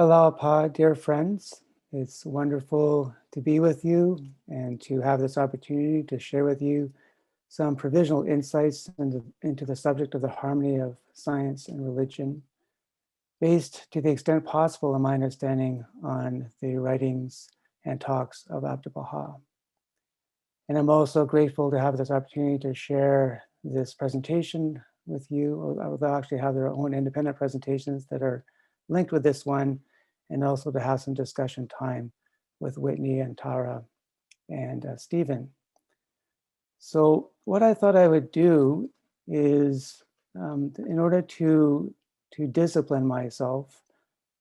Aloha, dear friends. It's wonderful to be with you and to have this opportunity to share with you some provisional insights into the subject of the harmony of science and religion, based to the extent possible in my understanding on the writings and talks of Abdu'l Baha. And I'm also grateful to have this opportunity to share this presentation with you. They'll actually have their own independent presentations that are linked with this one, and also to have some discussion time with Whitney and Tara and Stephen. So what I thought I would do is, in order to discipline myself,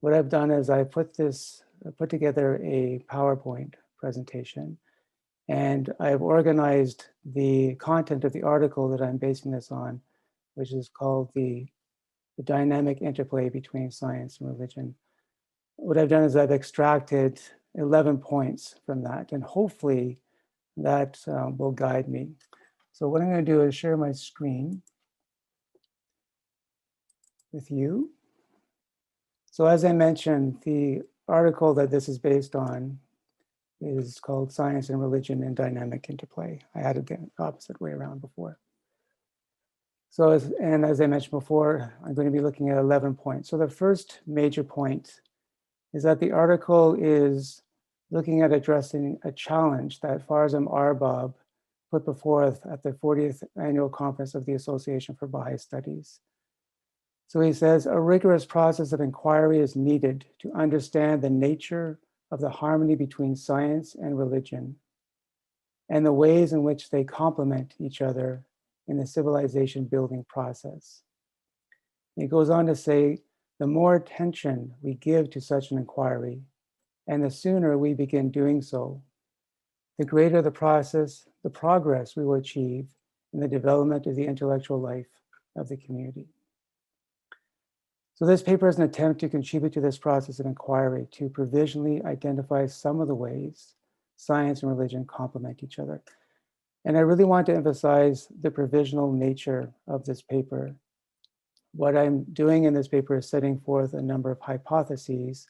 what I've done is I put together a PowerPoint presentation, and I've organized the content of the article that I'm basing this on, which is called the Dynamic Interplay Between Science and Religion. What I've done is I've extracted 11 points from that, and hopefully that will guide me. So what I'm going to do is share my screen with you. So as I mentioned, the article that this is based on is called Science and Religion in Dynamic Interplay. I had it the opposite way around before. So, as I mentioned before, I'm going to be looking at 11 points. So the first major point is that the article is looking at addressing a challenge that Farzam Arbab put before at the 40th Annual Conference of the Association for Baha'i Studies. So he says, a rigorous process of inquiry is needed to understand the nature of the harmony between science and religion, and the ways in which they complement each other in the civilization building process. He goes on to say, the more attention we give to such an inquiry, and the sooner we begin doing so, the greater the progress we will achieve in the development of the intellectual life of the community. So this paper is an attempt to contribute to this process of inquiry to provisionally identify some of the ways science and religion complement each other. And I really want to emphasize the provisional nature of this paper. What I'm doing in this paper is setting forth a number of hypotheses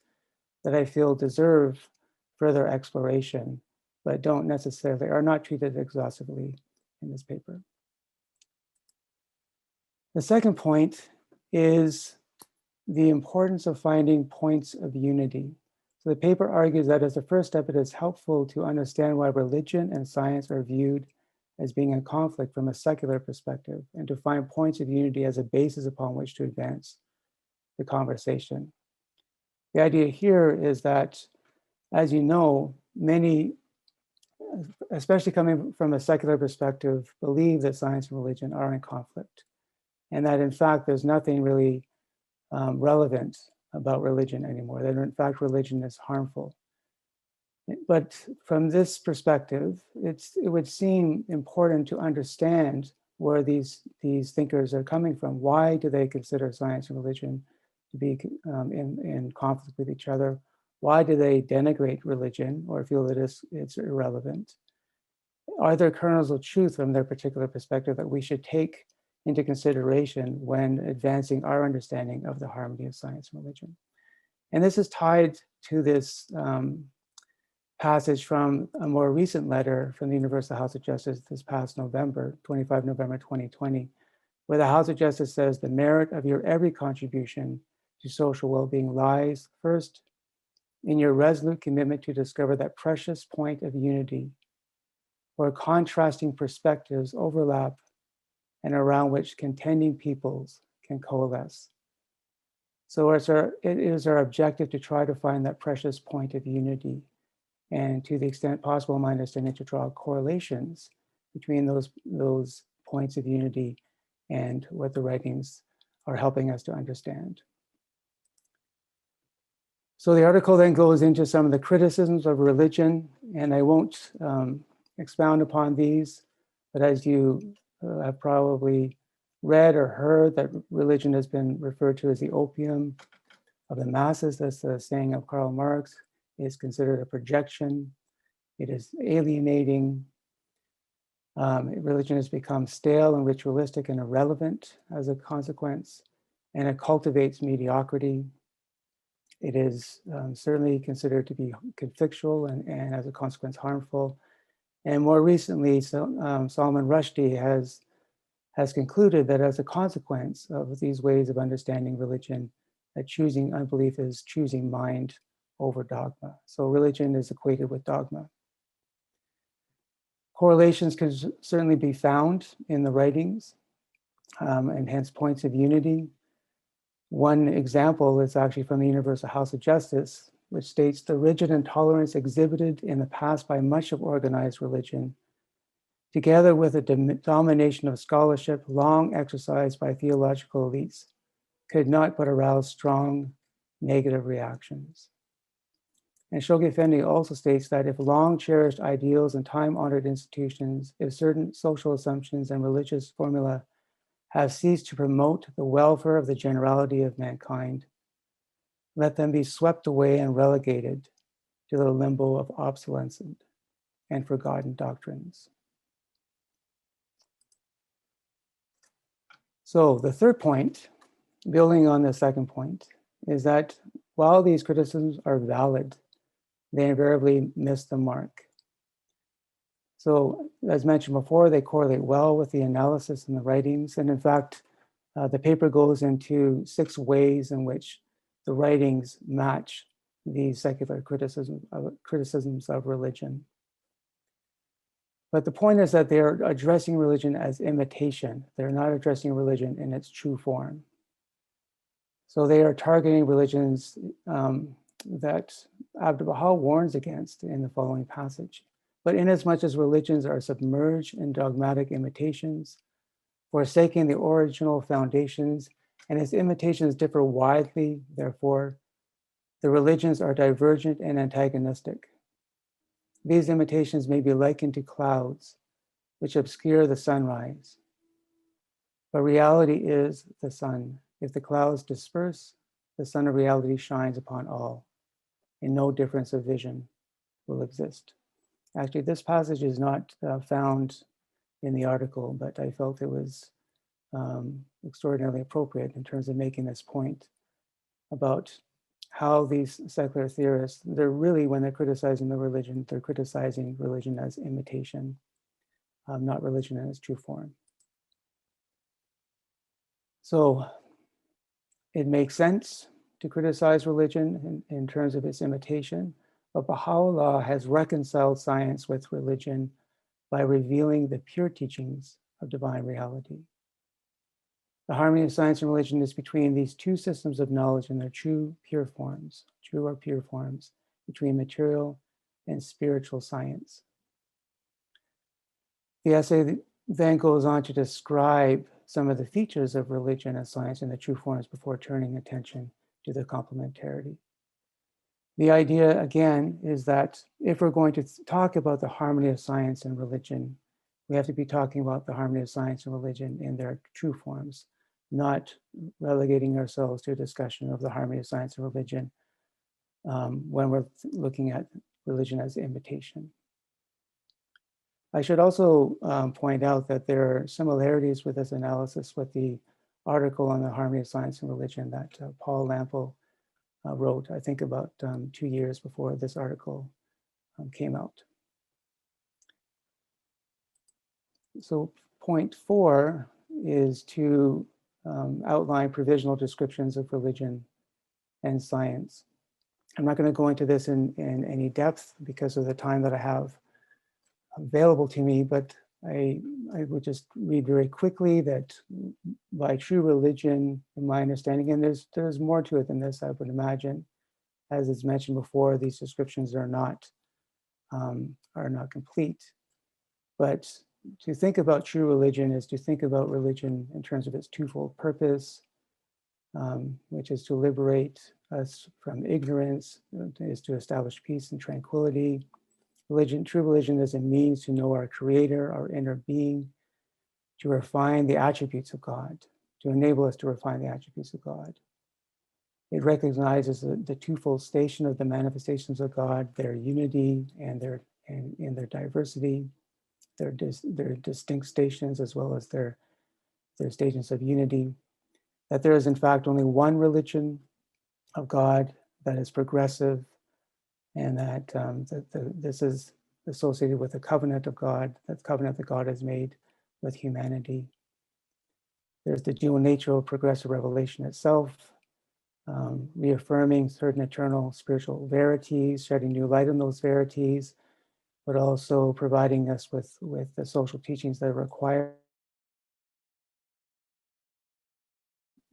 that I feel deserve further exploration, but are not treated exhaustively in this paper. The second point is the importance of finding points of unity. So the paper argues that as a first step, it is helpful to understand why religion and science are viewed as being in conflict from a secular perspective, and to find points of unity as a basis upon which to advance the conversation. The idea here is that, as you know, many, especially coming from a secular perspective, believe that science and religion are in conflict, and that in fact, there's nothing really relevant about religion anymore, that in fact, religion is harmful. But from this perspective, it would seem important to understand where these thinkers are coming from. Why do they consider science and religion to be in conflict with each other? Why do they denigrate religion or feel that it's irrelevant? Are there kernels of truth from their particular perspective that we should take into consideration when advancing our understanding of the harmony of science and religion? And this is tied to this passage from a more recent letter from the Universal House of Justice this past November, 25 November 2020, where the House of Justice says the merit of your every contribution to social well-being lies, first, in your resolute commitment to discover that precious point of unity where contrasting perspectives overlap and around which contending peoples can coalesce. So it is our objective to try to find that precious point of unity, and to the extent possible, in my understanding, to draw correlations between those points of unity and what the writings are helping us to understand. So the article then goes into some of the criticisms of religion, and I won't expound upon these, but as you have probably read or heard, that religion has been referred to as the opium of the masses. That's the saying of Karl Marx. It is considered a projection. It is alienating. Religion has become stale and ritualistic and irrelevant as a consequence, and it cultivates mediocrity. It is certainly considered to be conflictual and as a consequence harmful. And more recently, Salman Rushdie has concluded that as a consequence of these ways of understanding religion, that choosing unbelief is choosing mind over dogma. So religion is equated with dogma. Correlations can certainly be found in the writings, and hence points of unity. One example is actually from the Universal House of Justice, which states the rigid intolerance exhibited in the past by much of organized religion, together with a domination of scholarship long exercised by theological elites, could not but arouse strong negative reactions. And Shoghi Effendi also states that if long cherished ideals and time-honored institutions, if certain social assumptions and religious formula have ceased to promote the welfare of the generality of mankind, let them be swept away and relegated to the limbo of obsolescent and forgotten doctrines. So the third point, building on the second point, is that while these criticisms are valid, they invariably miss the mark. So as mentioned before, they correlate well with the analysis and the writings. And in fact, the paper goes into 6 ways in which the writings match these secular criticisms of religion. But the point is that they're addressing religion as imitation. They're not addressing religion in its true form. So they are targeting religions that Abdu'l-Baha warns against in the following passage. But inasmuch as religions are submerged in dogmatic imitations, forsaking the original foundations, and as imitations differ widely, therefore, the religions are divergent and antagonistic. These imitations may be likened to clouds, which obscure the sunrise. But reality is the sun. If the clouds disperse, the sun of reality shines upon all, and no difference of vision will exist. Actually, this passage is not found in the article, but I felt it was extraordinarily appropriate in terms of making this point about how these secular theorists, they're really, when they're criticizing the religion, they're criticizing religion as imitation, not religion in its true form. So it makes sense to criticize religion in terms of its imitation, but Baha'u'llah has reconciled science with religion by revealing the pure teachings of divine reality. The harmony of science and religion is between these two systems of knowledge in their true or pure forms, between material and spiritual science. The essay then goes on to describe some of the features of religion and science in the true forms before turning attention to the complementarity. The idea, again, is that if we're going to talk about the harmony of science and religion, we have to be talking about the harmony of science and religion in their true forms, not relegating ourselves to a discussion of the harmony of science and religion when we're looking at religion as imitation. I should also point out that there are similarities with this analysis with the article on the harmony of science and religion that Paul Lample wrote, I think about 2 years before this article came out. So point 4 is to outline provisional descriptions of religion and science. I'm not going to go into this in any depth because of the time that I have available to me, but I would just read very quickly that by true religion, in my understanding, and there's more to it than this, I would imagine. As is mentioned before, these descriptions are not complete. But to think about true religion is to think about religion in terms of its twofold purpose, which is to liberate us from ignorance, is to establish peace and tranquility. True religion is a means to know our Creator, our inner being, to refine the attributes of God, to enable us to refine the attributes of God. It recognizes the twofold station of the manifestations of God, their unity and in their diversity, their distinct stations as well as their stations of unity. That there is in fact only one religion of God, that is progressive, and that, this is associated with the covenant of God, that covenant that God has made with humanity. There's the dual nature of progressive revelation itself, reaffirming certain eternal spiritual verities, shedding new light on those verities, but also providing us with the social teachings that are required.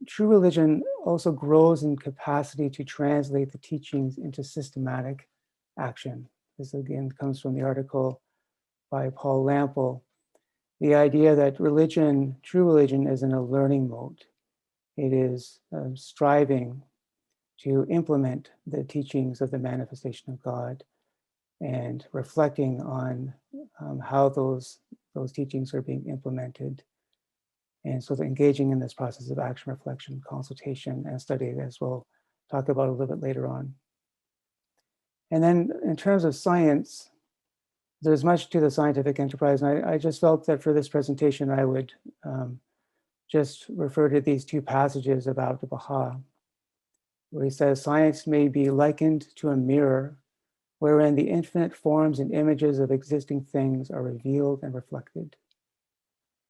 True religion also grows in capacity to translate the teachings into systematic action. This again comes from the article by Paul Lample. The idea that religion, true religion, is in a learning mode. It is striving to implement the teachings of the manifestation of God and reflecting on how those teachings are being implemented. And so they're engaging in this process of action, reflection, consultation, and study, as we'll talk about a little bit later on. And then in terms of science, there's much to the scientific enterprise. And I just felt that for this presentation, I would just refer to these two passages about the Bahá'í, where he says, science may be likened to a mirror wherein the infinite forms and images of existing things are revealed and reflected.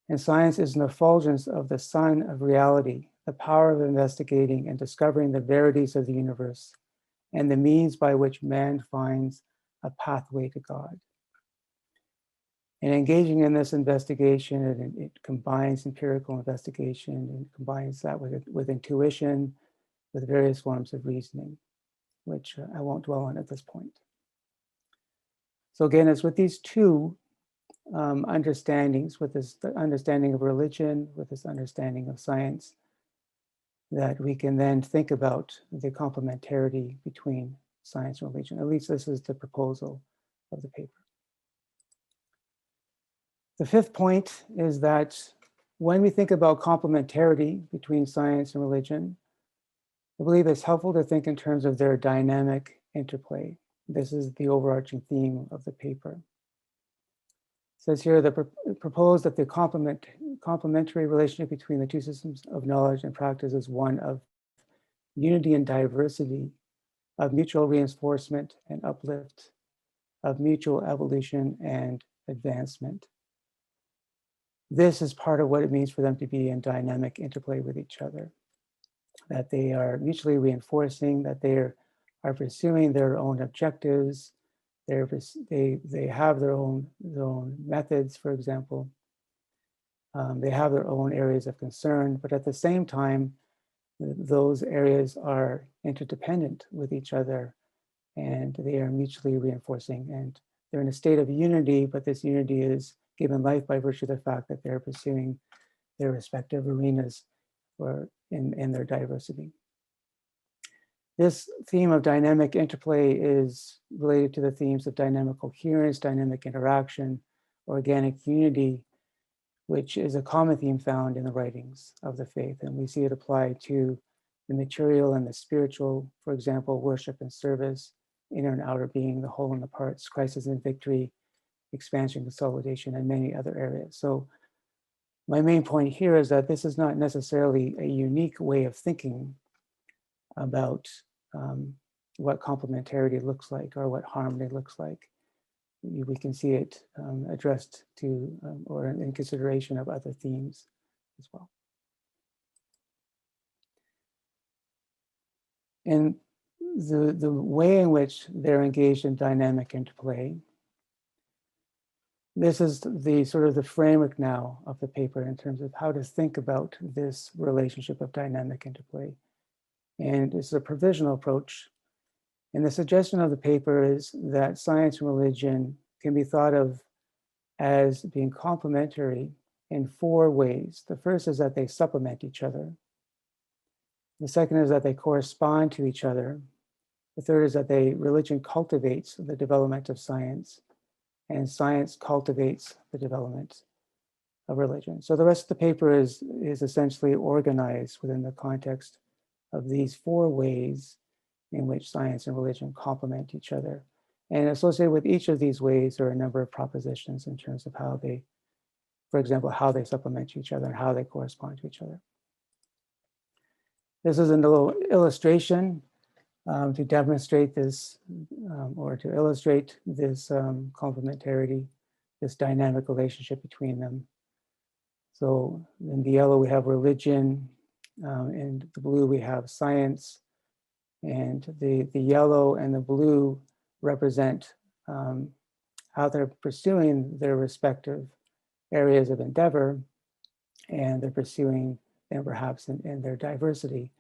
And science is an effulgence of the sun of reality, the power of investigating and discovering the verities of the universe, and the means by which man finds a pathway to God. And engaging in this investigation, it combines empirical investigation and combines that with intuition, with various forms of reasoning, which I won't dwell on at this point. So again, it's with these two understandings, with this understanding of religion, with this understanding of science, that we can then think about the complementarity between science and religion. At least this is the proposal of the paper. The fifth point is that when we think about complementarity between science and religion, I believe it's helpful to think in terms of their dynamic interplay. This is the overarching theme of the paper. It says here that proposed that the complementary relationship between the two systems of knowledge and practice is one of unity and diversity, of mutual reinforcement and uplift, of mutual evolution and advancement. This is part of what it means for them to be in dynamic interplay with each other, that they are mutually reinforcing, that they are pursuing their own objectives, they have their own methods, for example. They have their own areas of concern, but at the same time, those areas are interdependent with each other, and they are mutually reinforcing, and they're in a state of unity, but this unity is given life by virtue of the fact that they're pursuing their respective arenas or in their diversity. This theme of dynamic interplay is related to the themes of dynamic coherence, dynamic interaction, organic unity, which is a common theme found in the writings of the faith. And we see it applied to the material and the spiritual, for example, worship and service, inner and outer being, the whole and the parts, crisis and victory, expansion, consolidation, and many other areas. So my main point here is that this is not necessarily a unique way of thinking about what complementarity looks like or what harmony looks like. We can see it addressed to or in consideration of other themes as well. And the way in which they're engaged in dynamic interplay, this is the sort of the framework now of the paper in terms of how to think about this relationship of dynamic interplay. And it's a provisional approach. And the suggestion of the paper is that science and religion can be thought of as being complementary in four ways. The first is that they supplement each other. The second is that they correspond to each other. The third is that religion cultivates the development of science, and science cultivates the development of religion. So the rest of the paper is essentially organized within the context of these four ways in which science and religion complement each other. And associated with each of these ways are a number of propositions in terms of how they, for example, how they supplement each other and how they correspond to each other. This is a little illustration to demonstrate this or to illustrate this complementarity, this dynamic relationship between them. So in the yellow we have religion, in the blue we have science, and the yellow and the blue represent how they're pursuing their respective areas of endeavor, and they're pursuing them perhaps in their diversity.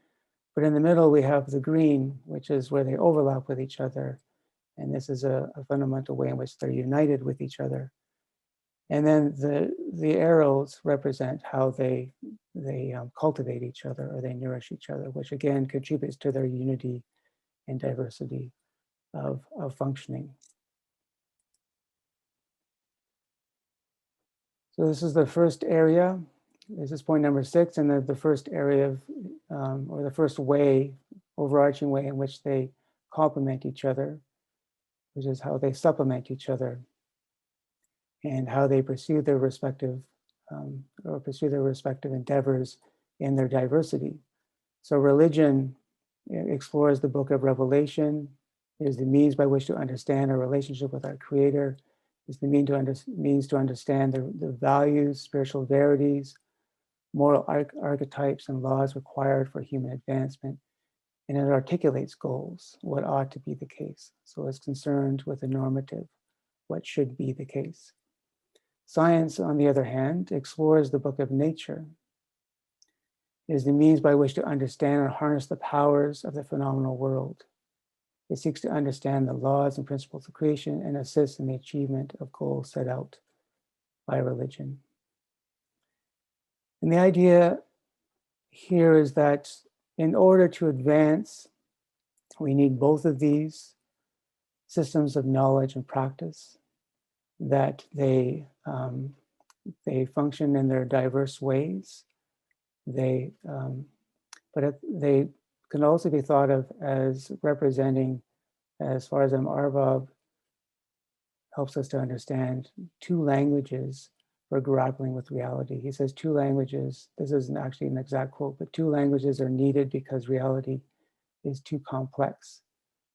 But in the middle, we have the green, which is where they overlap with each other. And this is a fundamental way in which they're united with each other. And then the arrows represent how they cultivate each other, or they nourish each other, which again contributes to their unity and diversity of functioning. So this is the first area. This is point number 6, and the first area of, or the first way, overarching way in which they complement each other, which is how they supplement each other, and how they pursue their respective endeavors in their diversity. So religion explores the book of Revelation, is the means by which to understand our relationship with our Creator, is the means to understand the values, spiritual verities, moral archetypes and laws required for human advancement, and it articulates goals, what ought to be the case. So it's concerned with the normative, what should be the case. Science, on the other hand, explores the book of nature. It is the means by which to understand and harness the powers of the phenomenal world. It seeks to understand the laws and principles of creation and assists in the achievement of goals set out by religion. And the idea here is that in order to advance, we need both of these systems of knowledge and practice, that they function in their diverse ways. But they can also be thought of as representing, as far as Arvav helps us to understand, two languages for grappling with reality. He says 2 languages, this isn't actually an exact quote, but 2 languages are needed because reality is too complex.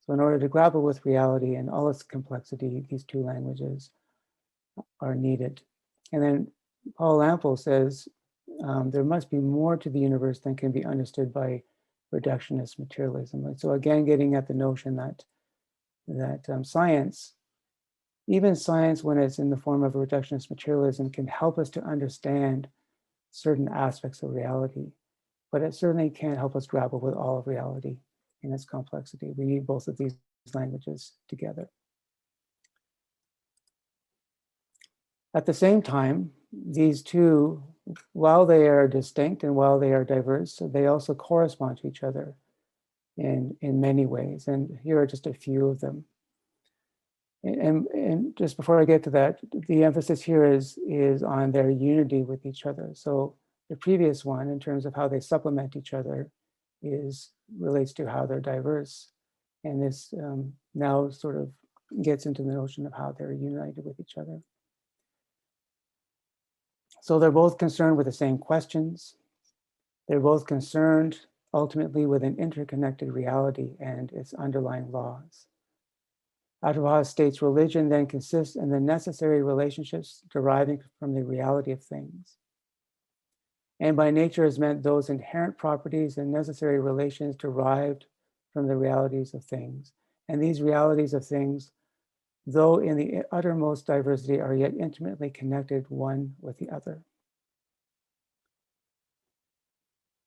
So in order to grapple with reality and all its complexity, these 2 languages are needed. And then Paul Lample says there must be more to the universe than can be understood by reductionist materialism. And so again, getting at the notion that science, even science when it's in the form of reductionist materialism, can help us to understand certain aspects of reality, but it certainly can't help us grapple with all of reality in its complexity. We need both of these languages together. At the same time, these two, while they are distinct and while they are diverse, they also correspond to each other in many ways. And here are just a few of them. And just before I get to that, the emphasis here is on their unity with each other. So the previous one, in terms of how they supplement each other, relates to how they're diverse. And this now sort of gets into the notion of how they're united with each other. So they're both concerned with the same questions. They're both concerned ultimately with an interconnected reality and its underlying laws. Bahá'í states religion then consists in the necessary relationships deriving from the reality of things. And by nature is meant those inherent properties and necessary relations derived from the realities of things. And these realities of things, though in the uttermost diversity, are yet intimately connected one with the other.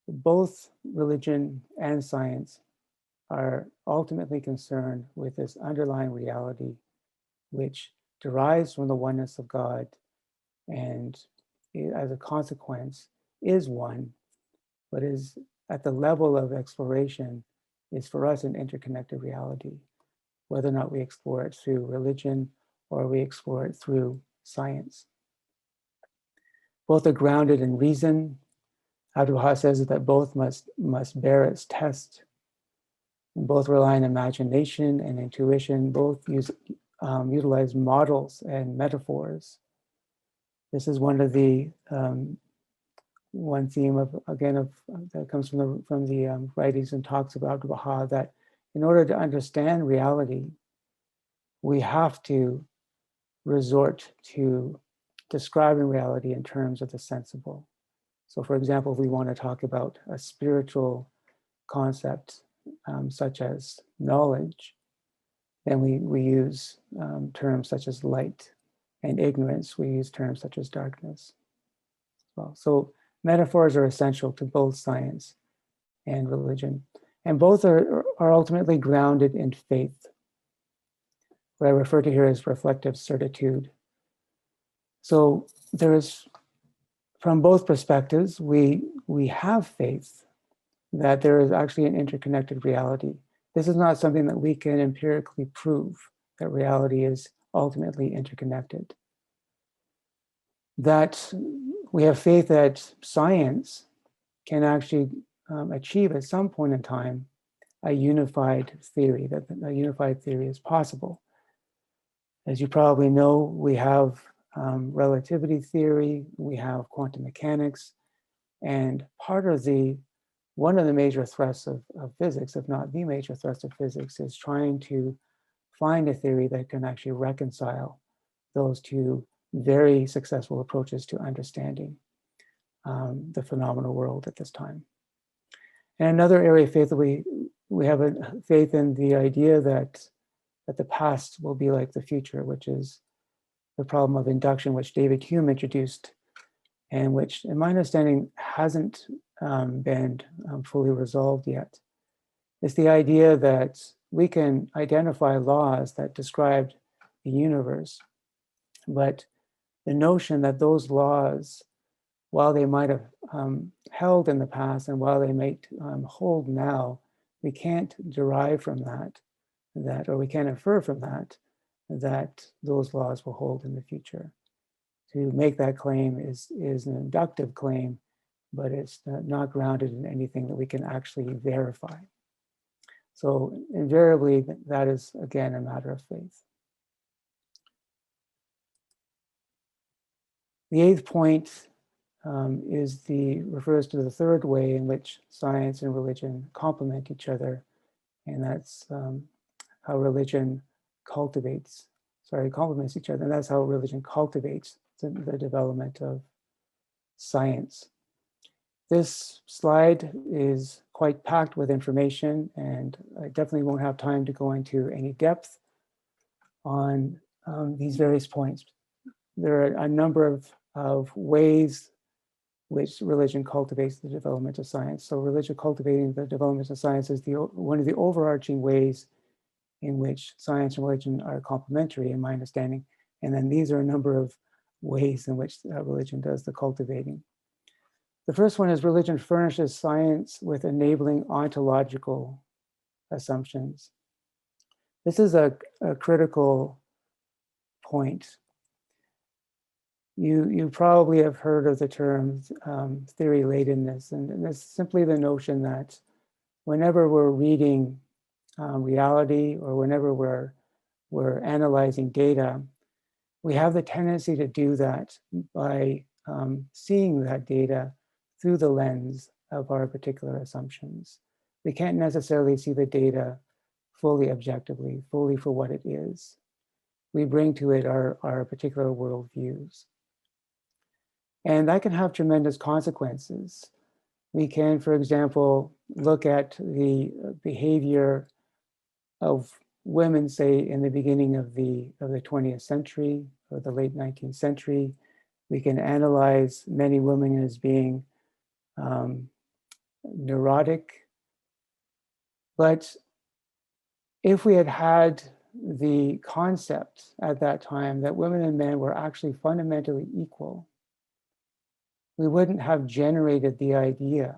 Both religion and science are ultimately concerned with this underlying reality, which derives from the oneness of God, and as a consequence is one, but is at the level of exploration, is for us an interconnected reality, whether or not we explore it through religion or we explore it through science. Both are grounded in reason. Bahá'í says that both must bear its test. And both rely on imagination and intuition. Both utilize models and metaphors. This is one of the one theme that comes from the writings and talks about Bahá'í, that in order to understand reality, we have to resort to describing reality in terms of the sensible. So for example, if we want to talk about a spiritual concept such as knowledge, then we use terms such as light, and ignorance, we use terms such as darkness. Well, so metaphors are essential to both science and religion, and both are ultimately grounded in faith, what I refer to here as reflective certitude. So there is, from both perspectives, we have faith that there is actually an interconnected reality. This is not something that we can empirically prove, that reality is ultimately interconnected. That we have faith that science can actually achieve at some point in time a unified theory, that a unified theory is possible. As you probably know, we have relativity theory, we have quantum mechanics, and one of the major thrusts of physics, if not the major thrust of physics, is trying to find a theory that can actually reconcile those two very successful approaches to understanding the phenomenal world at this time. And another area of faith that we have a faith in the idea that the past will be like the future, which is the problem of induction, which David Hume introduced, and which, in my understanding, hasn't been fully resolved yet. It's the idea that we can identify laws that describe the universe, but the notion that those laws, while they might have held in the past and while they might hold now, we can't derive from that, or we can't infer from that those laws will hold in the future. To make that claim is an inductive claim, but it's not grounded in anything that we can actually verify. So invariably, that is, again, a matter of faith. The eighth point refers to the third way in which science and religion complement each other, and that's how religion complements each other, and that's how religion cultivates the development of science. This slide is quite packed with information, and I definitely won't have time to go into any depth on these various points. There are a number of ways which religion cultivates the development of science. So religion cultivating the development of science is one of the overarching ways in which science and religion are complementary, in my understanding. And then these are a number of ways in which religion does the cultivating. The first one is religion furnishes science with enabling ontological assumptions. This is a critical point. You probably have heard of the term theory latedness, and it's simply the notion that whenever we're reading reality, or whenever we're analyzing data, we have the tendency to do that by seeing that data through the lens of our particular assumptions. We can't necessarily see the data fully objectively, fully for what it is. We bring to it our particular worldviews. And that can have tremendous consequences. We can, for example, look at the behavior of women, say, in the beginning of the 20th century or the late 19th century. We can analyze many women as being neurotic. But if we had had the concept at that time that women and men were actually fundamentally equal, we wouldn't have generated the idea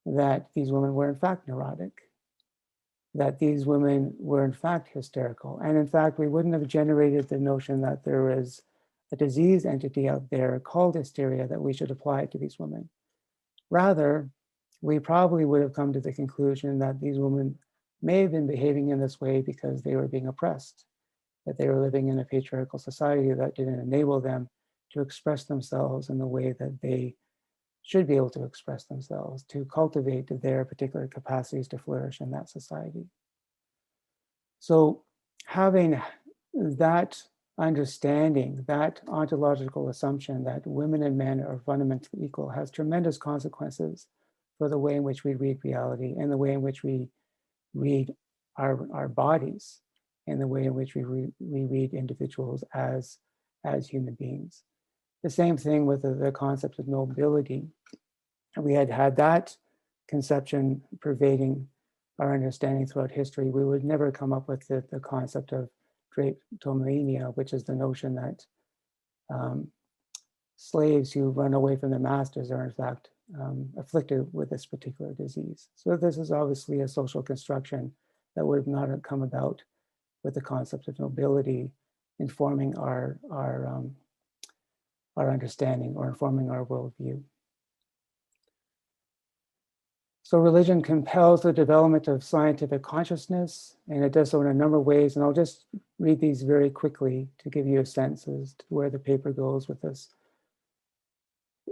that these women were in fact neurotic, that these women were in fact hysterical. And in fact, we wouldn't have generated the notion that there is a disease entity out there called hysteria that we should apply to these women. Rather, we probably would have come to the conclusion that these women may have been behaving in this way because they were being oppressed, that they were living in a patriarchal society that didn't enable them to express themselves in the way that they should be able to express themselves, to cultivate their particular capacities to flourish in that society. So having that understanding, that ontological assumption that women and men are fundamentally equal has tremendous consequences for the way in which we read reality and the way in which we read our bodies and the way in which we read individuals as human beings. The same thing with the concept of nobility. We had that conception pervading our understanding throughout history. We would never come up with the concept of drapetomania, which is the notion that slaves who run away from their masters are in fact afflicted with this particular disease. So this is obviously a social construction that would not have come about with the concept of nobility informing our understanding or informing our worldview. So religion compels the development of scientific consciousness, and it does so in a number of ways. And I'll just read these very quickly to give you a sense as to where the paper goes with this.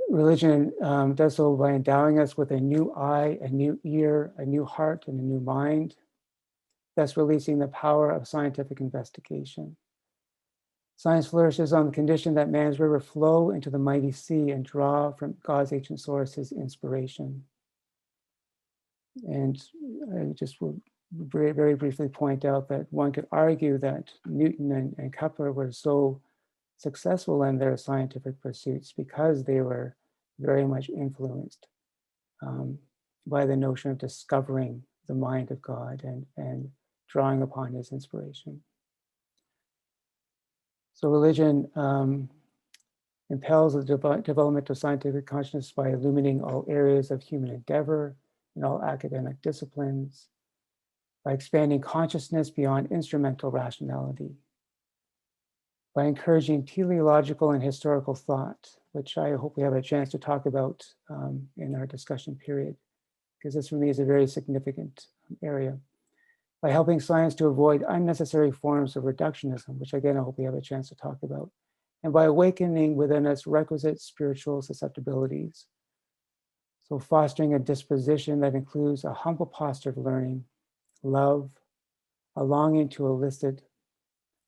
Religion does so by endowing us with a new eye, a new ear, a new heart, and a new mind, thus releasing the power of scientific investigation. Science flourishes on the condition that man's river flow into the mighty sea and draw from God's ancient source his inspiration. And I just will very, very briefly point out that one could argue that Newton and Kepler were so successful in their scientific pursuits because they were very much influenced by the notion of discovering the mind of God and drawing upon his inspiration. So religion impels the development of scientific consciousness by illuminating all areas of human endeavor in all academic disciplines, by expanding consciousness beyond instrumental rationality, by encouraging teleological and historical thought, which I hope we have a chance to talk about in our discussion period, because this for me is a very significant area, by helping science to avoid unnecessary forms of reductionism, which again, I hope we have a chance to talk about, and by awakening within us requisite spiritual susceptibilities. So fostering a disposition that includes a humble posture of learning, love, a longing to elicit,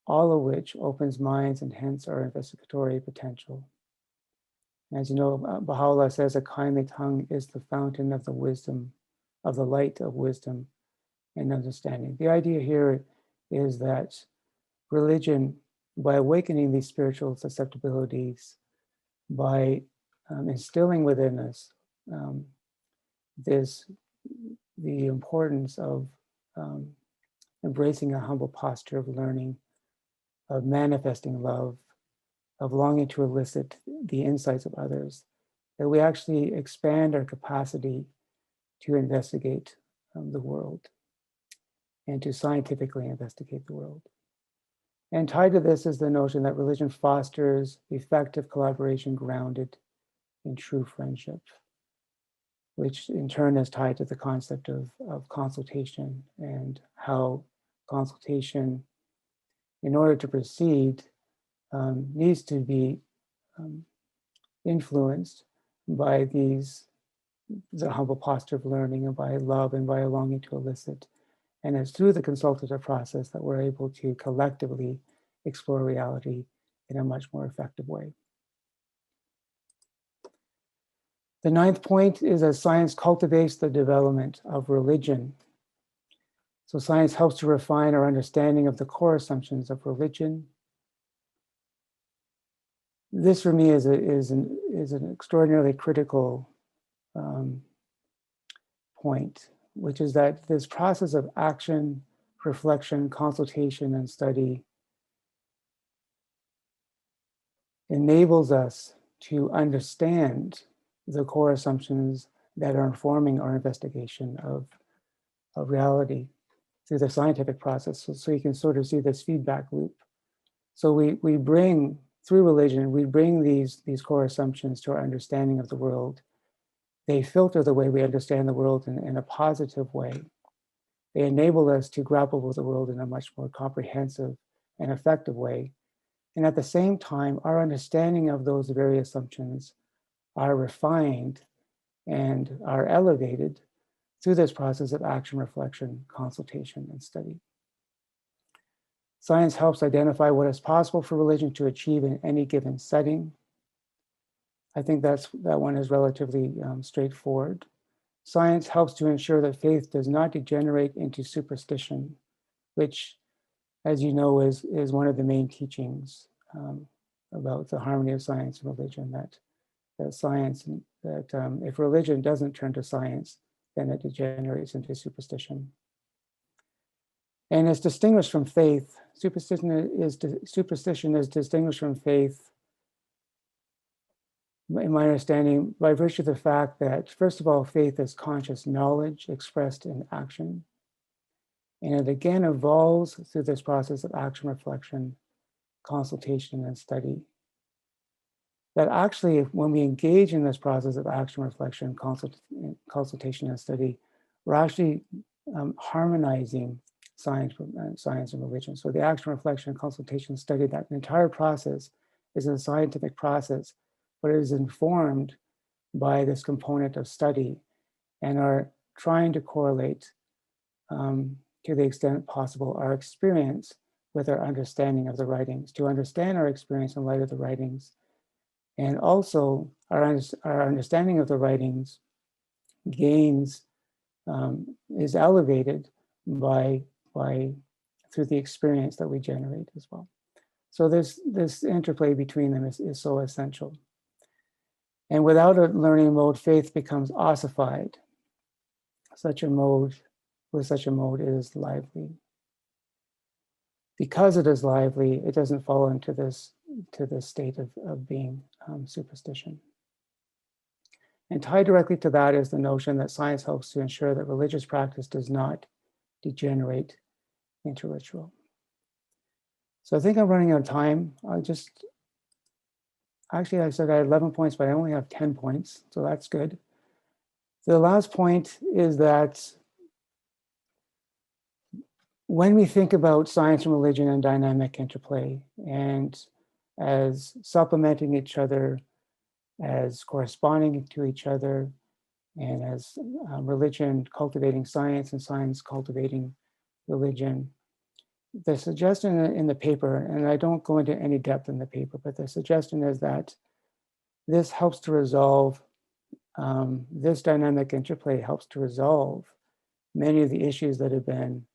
all of which opens minds and hence our investigatory potential. As you know, Baha'u'llah says a kindly tongue is the fountain of the wisdom, of the light of wisdom and understanding. The idea here is that religion, by awakening these spiritual susceptibilities, by instilling within us the importance of embracing a humble posture of learning, of manifesting love, of longing to elicit the insights of others, that we actually expand our capacity to investigate the world and to scientifically investigate the world. And tied to this is the notion that religion fosters effective collaboration grounded in true friendship, which in turn is tied to the concept of consultation and how consultation, in order to proceed, needs to be influenced by the humble posture of learning and by love and by a longing to elicit. And it's through the consultative process that we're able to collectively explore reality in a much more effective way. The ninth point is as science cultivates the development of religion. So science helps to refine our understanding of the core assumptions of religion. This for me is an extraordinarily critical point, which is that this process of action, reflection, consultation, and study enables us to understand the core assumptions that are informing our investigation of reality through the scientific process. So you can sort of see this feedback loop. So we bring, through religion, we bring these core assumptions to our understanding of the world. They filter the way we understand the world in a positive way. They enable us to grapple with the world in a much more comprehensive and effective way. And at the same time, our understanding of those very assumptions are refined and are elevated through this process of action, reflection, consultation, and study. Science helps identify what is possible for religion to achieve in any given setting. I think that one is relatively straightforward. Science helps to ensure that faith does not degenerate into superstition, which, as you know, is one of the main teachings about the harmony of science and religion, that if religion doesn't turn to science, then it degenerates into superstition. And it's distinguished from faith. Superstition is distinguished from faith, in my understanding, by virtue of the fact that, first of all, faith is conscious knowledge expressed in action. And it again evolves through this process of action, reflection, consultation, and study. That actually, when we engage in this process of action, reflection, consultation, and study, we're actually harmonizing science and religion. So the action, reflection, consultation, study, that entire process is a scientific process, but it is informed by this component of study and are trying to correlate, to the extent possible, our experience with our understanding of the writings, to understand our experience in light of the writings. And also our understanding of the writings gains, is elevated through the experience that we generate as well. So this interplay between them is so essential. And without a learning mode, faith becomes ossified. With such a mode, it is lively. Because it is lively, it doesn't fall into this state of being superstition. And tied directly to that is the notion that science helps to ensure that religious practice does not degenerate into ritual. So I think I'm running out of time. Actually, I said I had 11 points, but I only have 10 points, so that's good. The last point is that when we think about science and religion and dynamic interplay, and as supplementing each other, as corresponding to each other, and as religion cultivating science and science cultivating religion, the suggestion in the paper, and I don't go into any depth in the paper, but the suggestion is that this helps to resolve, this dynamic interplay helps to resolve many of the issues that have been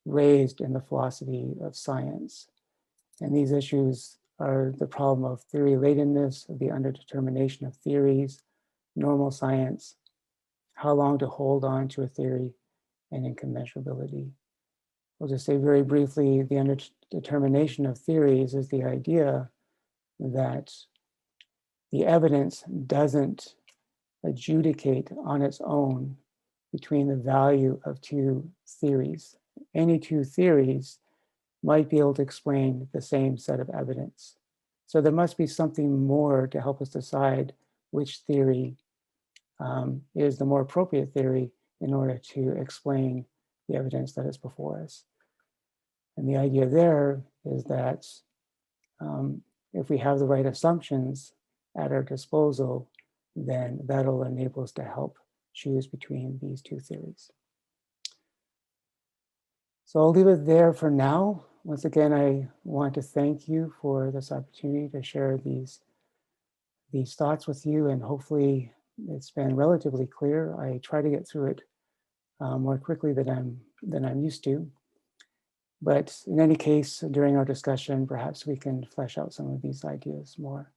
raised in the philosophy of science. And these issues are the problem of theory latedness, of the underdetermination of theories, normal science, how long to hold on to a theory, and incommensurability. I'll just say very briefly, the underdetermination of theories is the idea that the evidence doesn't adjudicate on its own between the value of two theories. Any two theories might be able to explain the same set of evidence. So there must be something more to help us decide which theory is the more appropriate theory in order to explain the evidence that is before us. And the idea there is that if we have the right assumptions at our disposal, then that'll enable us to help choose between these two theories. So I'll leave it there for now. Once again, I want to thank you for this opportunity to share these thoughts with you, and hopefully it's been relatively clear. I try to get through it more quickly than I'm used to. But in any case, during our discussion, perhaps we can flesh out some of these ideas more.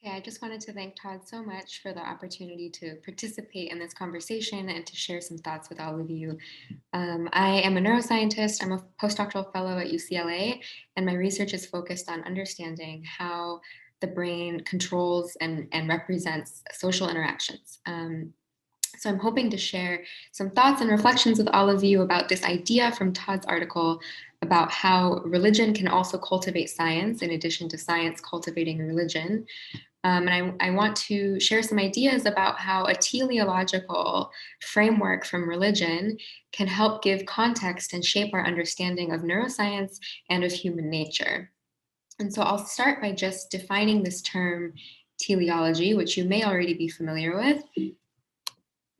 Okay, I just wanted to thank Todd so much for the opportunity to participate in this conversation and to share some thoughts with all of you. I am a neuroscientist. I'm a postdoctoral fellow at UCLA, and my research is focused on understanding how the brain controls and represents social interactions. So I'm hoping to share some thoughts and reflections with all of you about this idea from Todd's article about how religion can also cultivate science in addition to science cultivating religion. And I want to share some ideas about how a teleological framework from religion can help give context and shape our understanding of neuroscience and of human nature. And so I'll start by just defining this term teleology, which you may already be familiar with.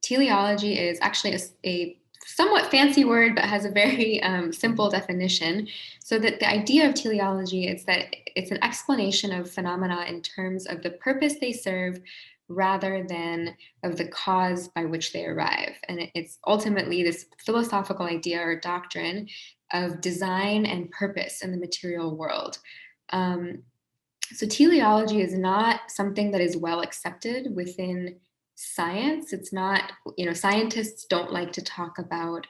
teleology is actually a somewhat fancy word, but has a very simple definition. So that the idea of teleology is that it's an explanation of phenomena in terms of the purpose they serve rather than of the cause by which they arrive. And it's ultimately this philosophical idea or doctrine of design and purpose in the material world. So teleology is not something that is well accepted within science. It's not, scientists don't like to talk about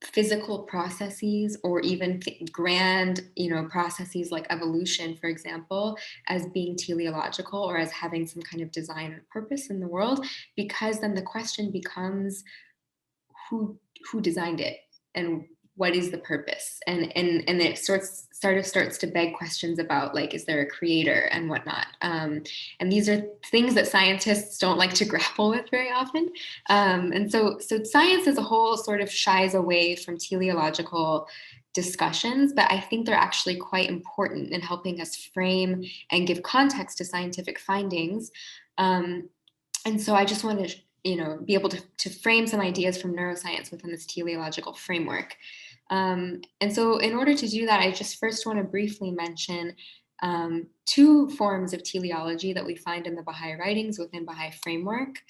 physical processes or even grand, processes like evolution, for example, as being teleological or as having some kind of design or purpose in the world, because then the question becomes who designed it and what is the purpose, and it starts to beg questions about, like, is there a creator and whatnot, and these are things that scientists don't like to grapple with very often, and so science as a whole sort of shies away from teleological discussions, but I think they're actually quite important in helping us frame and give context to scientific findings, and so I just want to be able to frame some ideas from neuroscience within this teleological framework. And so in order to do that, I just first want to briefly mention two forms of teleology that we find in the Baha'i writings within Baha'i framework,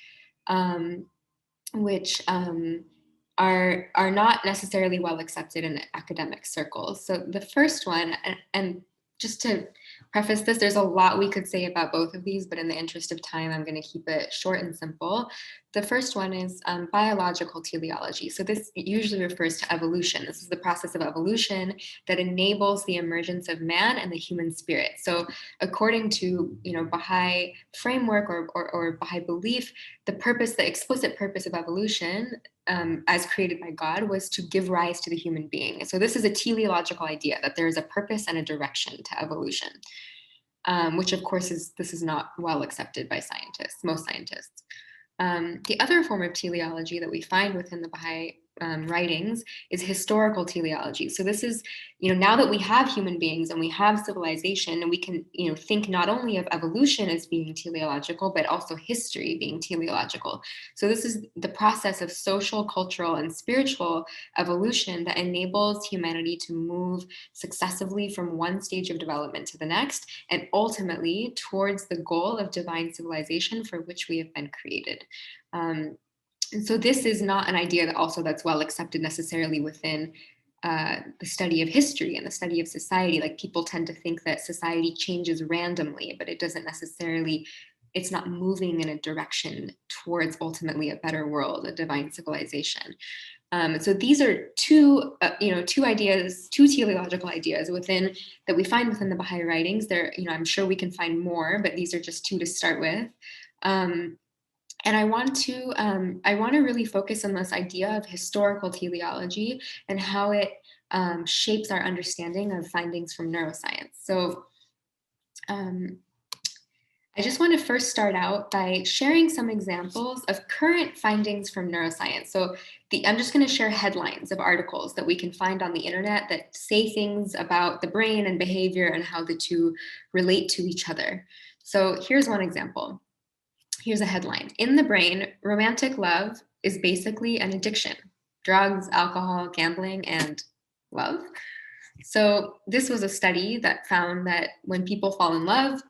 which are not necessarily well accepted in academic circles. So the first one, and just to preface this, there's a lot we could say about both of these, but in the interest of time, I'm going to keep it short and simple. The first one is biological teleology. So this usually refers to evolution. This is the process of evolution that enables the emergence of man and the human spirit. So according to Baha'i framework or Baha'i belief, the explicit purpose of evolution, as created by God, was to give rise to the human being. So this is a teleological idea that there is a purpose and a direction to evolution, which of course this is not well accepted by scientists, most scientists. The other form of teleology that we find within the Baha'i writings is historical teleology. So this is, now that we have human beings and we have civilization, and we can, think not only of evolution as being teleological, but also history being teleological. So this is the process of social, cultural, and spiritual evolution that enables humanity to move successively from one stage of development to the next, and ultimately towards the goal of divine civilization for which we have been created. And so this is not an idea that's well accepted necessarily within the study of history and the study of society. Like, people tend to think that society changes randomly, but it doesn't necessarily, it's not moving in a direction towards ultimately a better world, a divine civilization. So these are two teleological ideas that we find within the Baha'i writings. There, I'm sure we can find more, but these are just two to start with. And I want to really focus on this idea of historical teleology and how it shapes our understanding of findings from neuroscience. So I just want to first start out by sharing some examples of current findings from neuroscience. So I'm just going to share headlines of articles that we can find on the internet that say things about the brain and behavior and how the two relate to each other. So here's one example. Here's a headline. In the brain, romantic love is basically an addiction. Drugs, alcohol, gambling, and love. So this was a study that found that when people fall in love,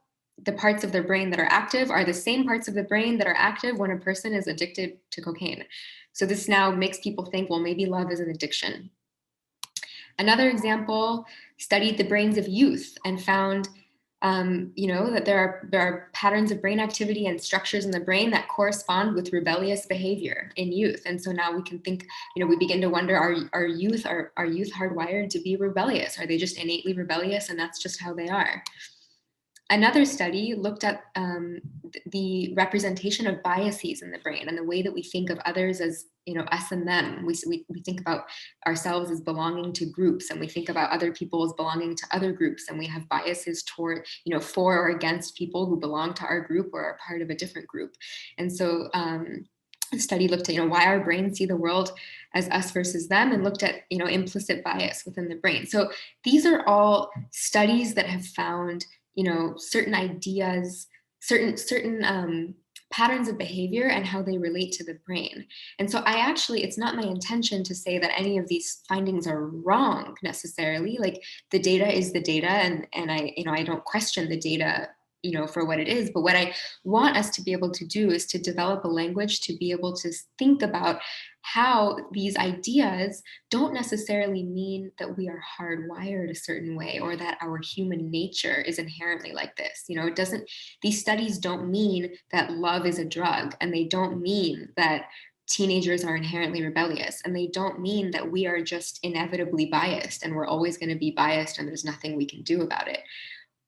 the parts of their brain that are active are the same parts of the brain that are active when a person is addicted to cocaine. So this now makes people think, well, maybe love is an addiction. Another example studied the brains of youth and found that there are patterns of brain activity and structures in the brain that correspond with rebellious behavior in youth. And so now we can think, we begin to wonder, are youth hardwired to be rebellious? Are they just innately rebellious and that's just how they are? Another study looked at the representation of biases in the brain and the way that we think of others as, us and them. We think about ourselves as belonging to groups, and we think about other people as belonging to other groups, and we have biases toward, for or against people who belong to our group or are part of a different group. And so the study looked at, why our brains see the world as us versus them, and looked at, implicit bias within the brain. So these are all studies that have found certain ideas, certain patterns of behavior and how they relate to the brain. And so it's not my intention to say that any of these findings are wrong necessarily. Like, the data is the data, and I don't question the data, for what it is. But what I want us to be able to do is to develop a language to be able to think about how these ideas don't necessarily mean that we are hardwired a certain way, or that our human nature is inherently like this. It doesn't, these studies don't mean that love is a drug, and they don't mean that teenagers are inherently rebellious, and they don't mean that we are just inevitably biased and we're always going to be biased and there's nothing we can do about it.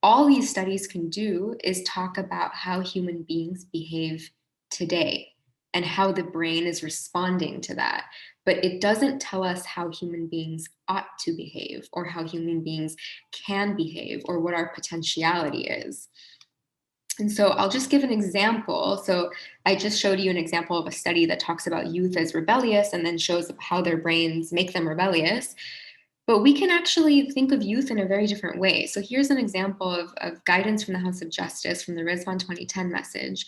All these studies can do is talk about how human beings behave today and how the brain is responding to that. But it doesn't tell us how human beings ought to behave, or how human beings can behave, or what our potentiality is. And so I'll just give an example. So I just showed you an example of a study that talks about youth as rebellious and then shows how their brains make them rebellious. But we can actually think of youth in a very different way. So here's an example of guidance from the House of Justice from the Rizwan 2010 message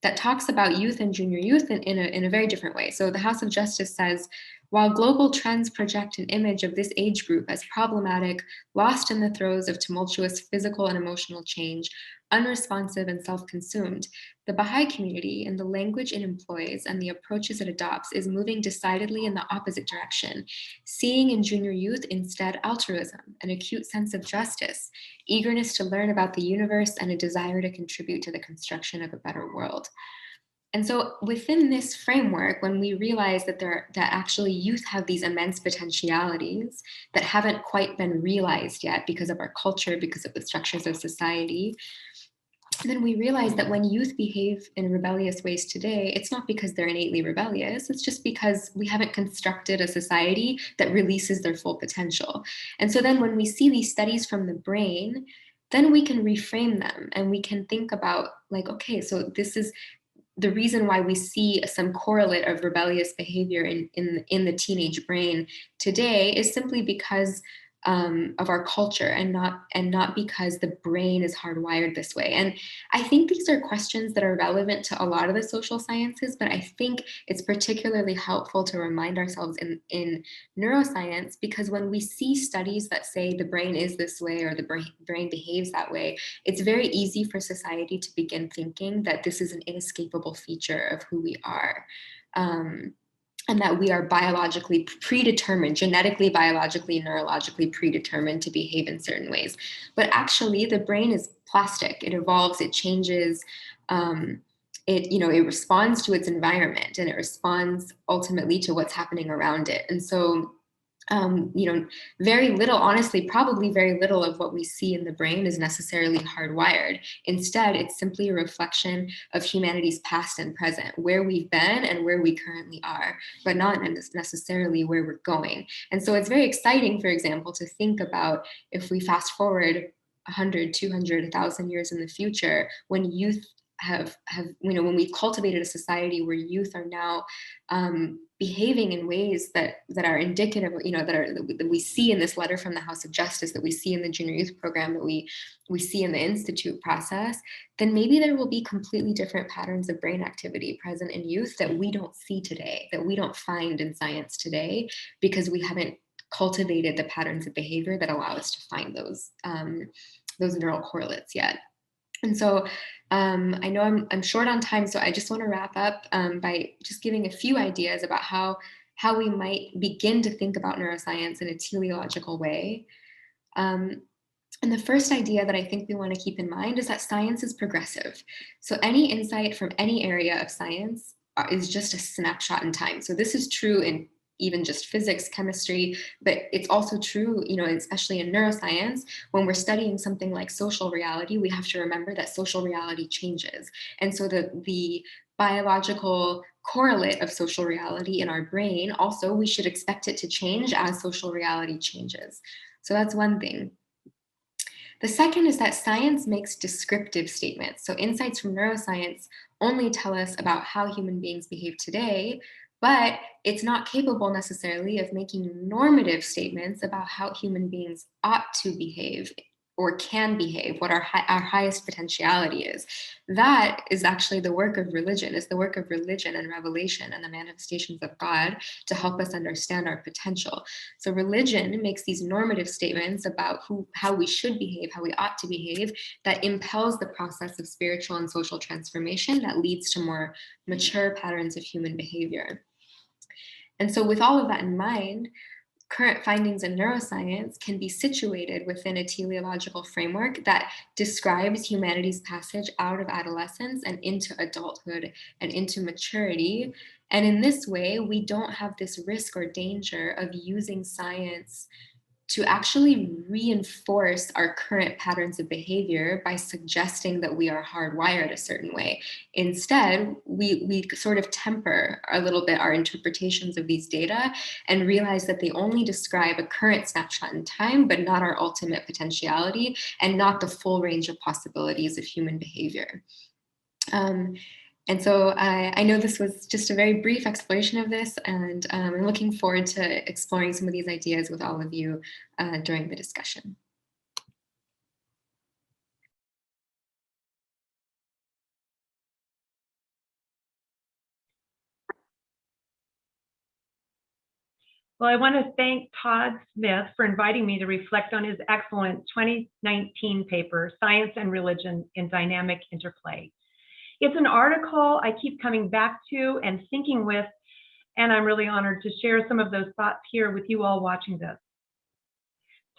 that talks about youth and junior youth in a very different way. So the House of Justice says, while global trends project an image of this age group as problematic, lost in the throes of tumultuous physical and emotional change, unresponsive and self-consumed, the Bahá'í community, in the language it employs and the approaches it adopts, is moving decidedly in the opposite direction, seeing in junior youth instead altruism, an acute sense of justice, eagerness to learn about the universe, and a desire to contribute to the construction of a better world. And so within this framework, when we realize that actually youth have these immense potentialities that haven't quite been realized yet because of our culture, because of the structures of society, then we realize that when youth behave in rebellious ways today, it's not because they're innately rebellious. It's just because we haven't constructed a society that releases their full potential. And so then when we see these studies from the brain, then we can reframe them and we can think about, like, okay, so this is the reason why we see some correlate of rebellious behavior in the teenage brain today is simply because of our culture, and not because the brain is hardwired this way. And I think these are questions that are relevant to a lot of the social sciences, but I think it's particularly helpful to remind ourselves in neuroscience, because when we see studies that say the brain is this way or the brain behaves that way, it's very easy for society to begin thinking that this is an inescapable feature of who we are. And that we are biologically predetermined, genetically, biologically, neurologically predetermined to behave in certain ways. But actually, the brain is plastic. It evolves, it changes, it responds to its environment, and it responds ultimately to what's happening around it. And so very little, honestly, probably very little of what we see in the brain is necessarily hardwired. Instead, it's simply a reflection of humanity's past and present, where we've been and where we currently are, but not necessarily where we're going. And so it's very exciting, for example, to think about if we fast forward 100, 200, 1,000 years in the future, when youth have when we've cultivated a society where youth are now behaving in ways that are indicative, that we see in this letter from the House of Justice, that we see in the junior youth program, that we see in the institute process, then maybe there will be completely different patterns of brain activity present in youth that we don't see today, that we don't find in science today, because we haven't cultivated the patterns of behavior that allow us to find those neural correlates yet. And so I know I'm short on time, so I just want to wrap up by just giving a few ideas about how we might begin to think about neuroscience in a teleological way. And the first idea that I think we want to keep in mind is that science is progressive. So any insight from any area of science is just a snapshot in time. So this is true in even just physics, chemistry, but it's also true, especially in neuroscience. When we're studying something like social reality, we have to remember that social reality changes. And so the biological correlate of social reality in our brain, also, we should expect it to change as social reality changes. So that's one thing. The second is that science makes descriptive statements. So insights from neuroscience only tell us about how human beings behave today, but it's not capable necessarily of making normative statements about how human beings ought to behave or can behave, what our highest potentiality is. That is actually the work of religion, is the work of religion and revelation and the manifestations of God to help us understand our potential. So religion makes these normative statements about how we should behave, how we ought to behave, that impels the process of spiritual and social transformation that leads to more mature patterns of human behavior. And so with all of that in mind, current findings in neuroscience can be situated within a teleological framework that describes humanity's passage out of adolescence and into adulthood and into maturity. And in this way, we don't have this risk or danger of using science to actually reinforce our current patterns of behavior by suggesting that we are hardwired a certain way. Instead, we sort of temper a little bit our interpretations of these data and realize that they only describe a current snapshot in time, but not our ultimate potentiality and not the full range of possibilities of human behavior. And so I know this was just a very brief exploration of this, and I'm looking forward to exploring some of these ideas with all of you during the discussion. Well, I want to thank Todd Smith for inviting me to reflect on his excellent 2019 paper, Science and Religion in Dynamic Interplay. It's an article I keep coming back to and thinking with, and I'm really honored to share some of those thoughts here with you all watching this.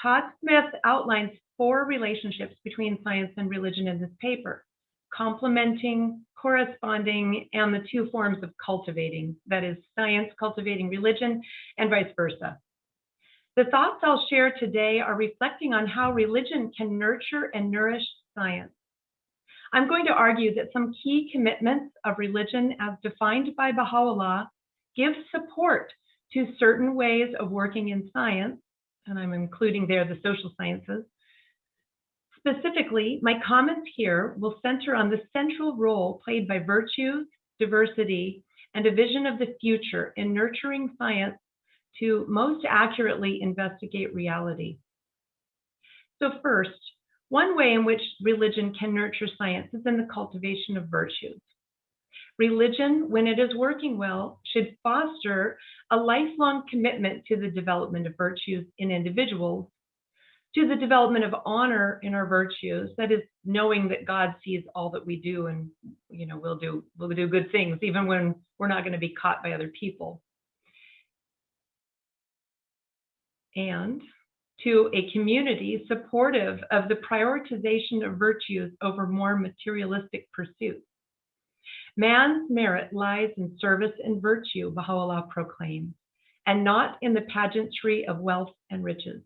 Todd Smith outlines 4 relationships between science and religion in this paper: complementing, corresponding, and the 2 forms of cultivating, that is, science cultivating religion and vice versa. The thoughts I'll share today are reflecting on how religion can nurture and nourish science. I'm going to argue that some key commitments of religion as defined by Baha'u'llah give support to certain ways of working in science, and I'm including there the social sciences. Specifically, my comments here will center on the central role played by virtues, diversity, and a vision of the future in nurturing science to most accurately investigate reality. So first, one way in which religion can nurture science is in the cultivation of virtues. Religion, when it is working well, should foster a lifelong commitment to the development of virtues in individuals, to the development of honor in our virtues, that is, knowing that God sees all that we do, and we'll do good things even when we're not going to be caught by other people. And to a community supportive of the prioritization of virtues over more materialistic pursuits. Man's merit lies in service and virtue, Baha'u'llah proclaims, and not in the pageantry of wealth and riches.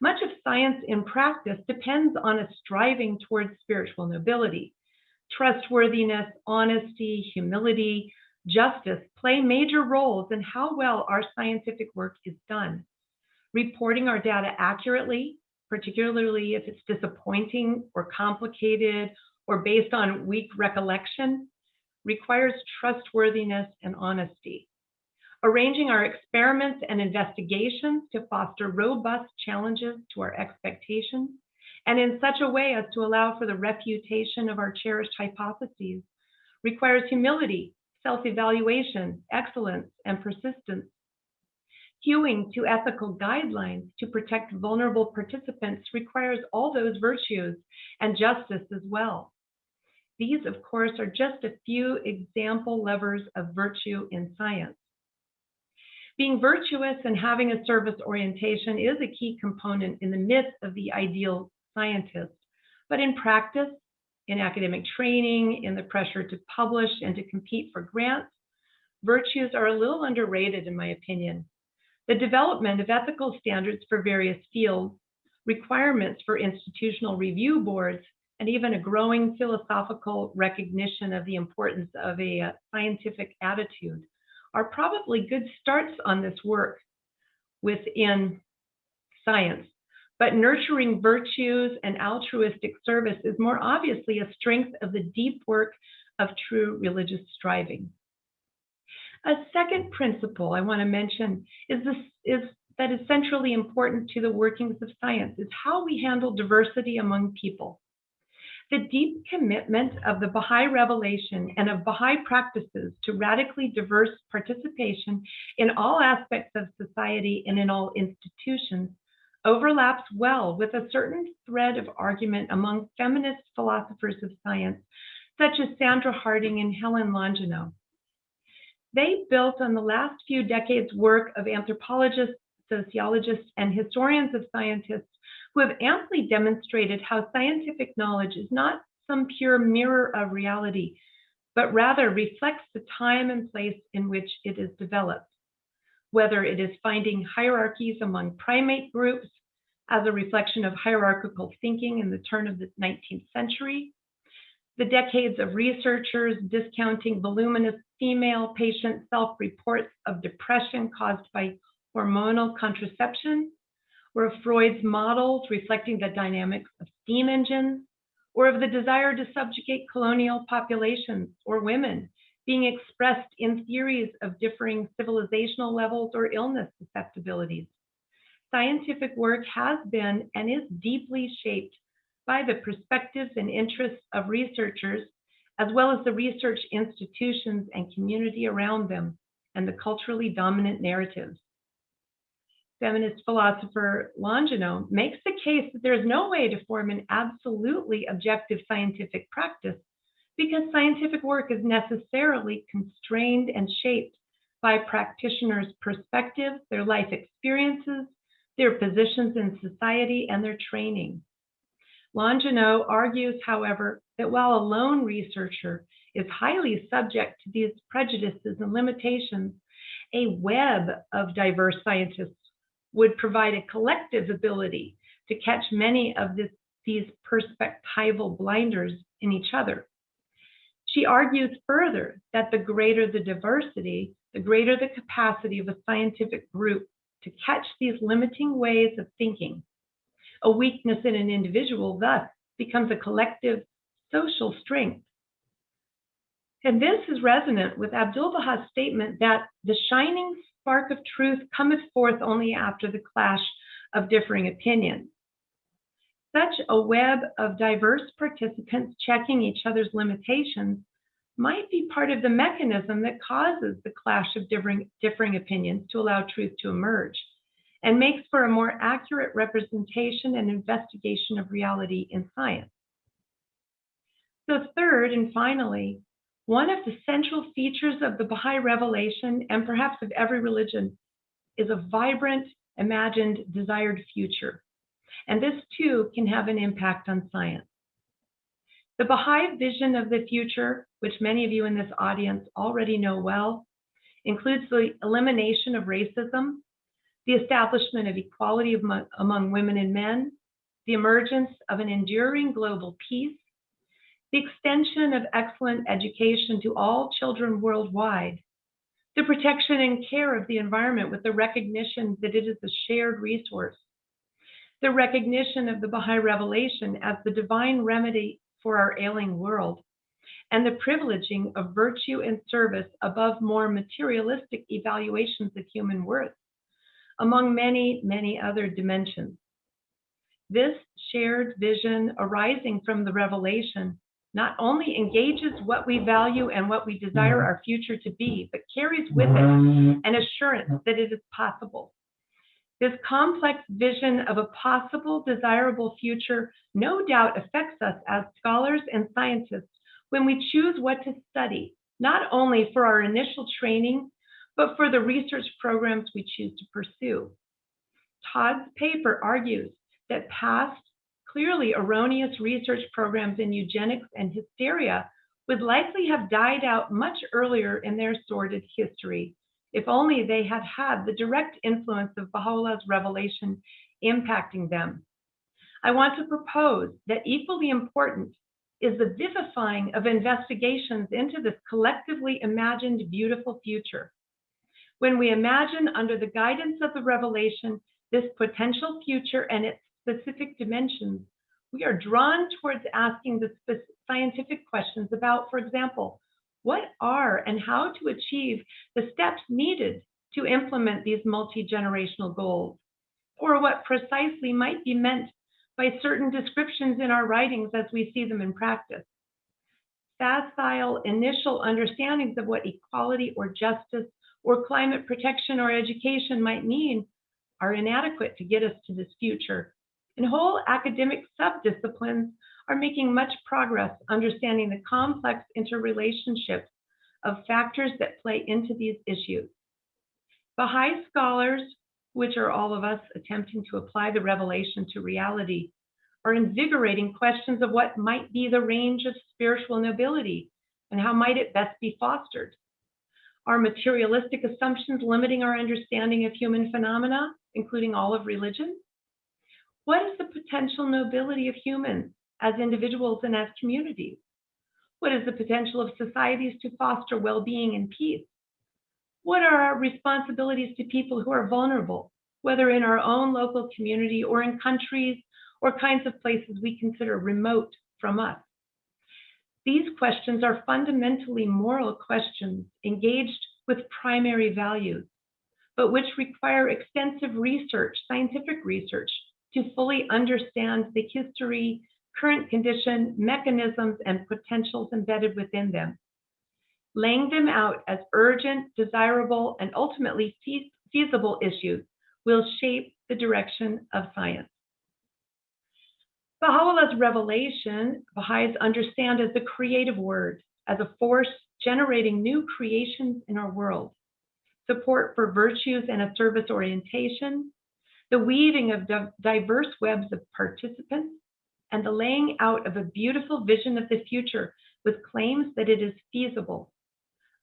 Much of science in practice depends on a striving towards spiritual nobility. Trustworthiness, honesty, humility, justice play major roles in how well our scientific work is done. Reporting our data accurately, particularly if it's disappointing or complicated or based on weak recollection, requires trustworthiness and honesty. Arranging our experiments and investigations to foster robust challenges to our expectations, and in such a way as to allow for the refutation of our cherished hypotheses, requires humility, self-evaluation, excellence, and persistence. Hewing to ethical guidelines to protect vulnerable participants requires all those virtues and justice as well. These, of course, are just a few example levers of virtue in science. Being virtuous and having a service orientation is a key component in the myth of the ideal scientist, but in practice, in academic training, in the pressure to publish and to compete for grants, virtues are a little underrated in my opinion. The development of ethical standards for various fields, requirements for institutional review boards, and even a growing philosophical recognition of the importance of a scientific attitude are probably good starts on this work within science. But nurturing virtues and altruistic service is more obviously a strength of the deep work of true religious striving. A second principle I want to mention is that is centrally important to the workings of science is how we handle diversity among people. The deep commitment of the Baha'i revelation and of Baha'i practices to radically diverse participation in all aspects of society and in all institutions overlaps well with a certain thread of argument among feminist philosophers of science, such as Sandra Harding and Helen Longino. They built on the last few decades' work of anthropologists, sociologists, and historians of scientists who have amply demonstrated how scientific knowledge is not some pure mirror of reality, but rather reflects the time and place in which it is developed, whether it is finding hierarchies among primate groups as a reflection of hierarchical thinking in the turn of the 19th century, the decades of researchers discounting voluminous female patient self-reports of depression caused by hormonal contraception, or of Freud's models reflecting the dynamics of steam engines, or of the desire to subjugate colonial populations or women being expressed in theories of differing civilizational levels or illness susceptibilities. Scientific work has been and is deeply shaped by the perspectives and interests of researchers, as well as the research institutions and community around them, and the culturally dominant narratives. Feminist philosopher Longino makes the case that there is no way to form an absolutely objective scientific practice because scientific work is necessarily constrained and shaped by practitioners' perspectives, their life experiences, their positions in society, and their training. Longino argues, however, that while a lone researcher is highly subject to these prejudices and limitations, a web of diverse scientists would provide a collective ability to catch many of these perspectival blinders in each other. She argues further that the greater the diversity, the greater the capacity of a scientific group to catch these limiting ways of thinking. A weakness in an individual thus becomes a collective social strength. And this is resonant with Abdu'l-Baha's statement that the shining spark of truth cometh forth only after the clash of differing opinions. Such a web of diverse participants checking each other's limitations might be part of the mechanism that causes the clash of differing opinions to allow truth to emerge, and makes for a more accurate representation and investigation of reality in science. So third and finally, one of the central features of the Baha'i revelation, and perhaps of every religion, is a vibrant, imagined, desired future. And this too can have an impact on science. The Baha'i vision of the future, which many of you in this audience already know well, includes the elimination of racism, the establishment of equality among women and men, the emergence of an enduring global peace, the extension of excellent education to all children worldwide, the protection and care of the environment with the recognition that it is a shared resource, the recognition of the Baha'i revelation as the divine remedy for our ailing world, and the privileging of virtue and service above more materialistic evaluations of human worth, among many, many other dimensions. This shared vision arising from the revelation not only engages what we value and what we desire our future to be, but carries with it an assurance that it is possible. This complex vision of a possible, desirable future no doubt affects us as scholars and scientists when we choose what to study, not only for our initial training, but for the research programs we choose to pursue. Todd's paper argues that past, clearly erroneous research programs in eugenics and hysteria would likely have died out much earlier in their sordid history, if only they had had the direct influence of Baha'u'llah's revelation impacting them. I want to propose that equally important is the vivifying of investigations into this collectively imagined beautiful future. When we imagine under the guidance of the revelation this potential future and its specific dimensions, we are drawn towards asking the scientific questions about, for example, what are and how to achieve the steps needed to implement these multi-generational goals, or what precisely might be meant by certain descriptions in our writings as we see them in practice. Facile initial understandings of what equality or justice or climate protection or education might mean are inadequate to get us to this future. And whole academic subdisciplines are making much progress understanding the complex interrelationships of factors that play into these issues. Baha'i scholars, which are all of us attempting to apply the revelation to reality, are invigorating questions of what might be the range of spiritual nobility and how might it best be fostered. Are materialistic assumptions limiting our understanding of human phenomena, including all of religion? What is the potential nobility of humans as individuals and as communities? What is the potential of societies to foster well-being and peace? What are our responsibilities to people who are vulnerable, whether in our own local community or in countries or kinds of places we consider remote from us? These questions are fundamentally moral questions engaged with primary values, but which require extensive research, scientific research, to fully understand the history, current condition, mechanisms, and potentials embedded within them. Laying them out as urgent, desirable, and ultimately feasible issues will shape the direction of science. Baha'u'llah's revelation, Baha'is understand as the creative word, as a force generating new creations in our world, support for virtues and a service orientation, the weaving of diverse webs of participants, and the laying out of a beautiful vision of the future with claims that it is feasible.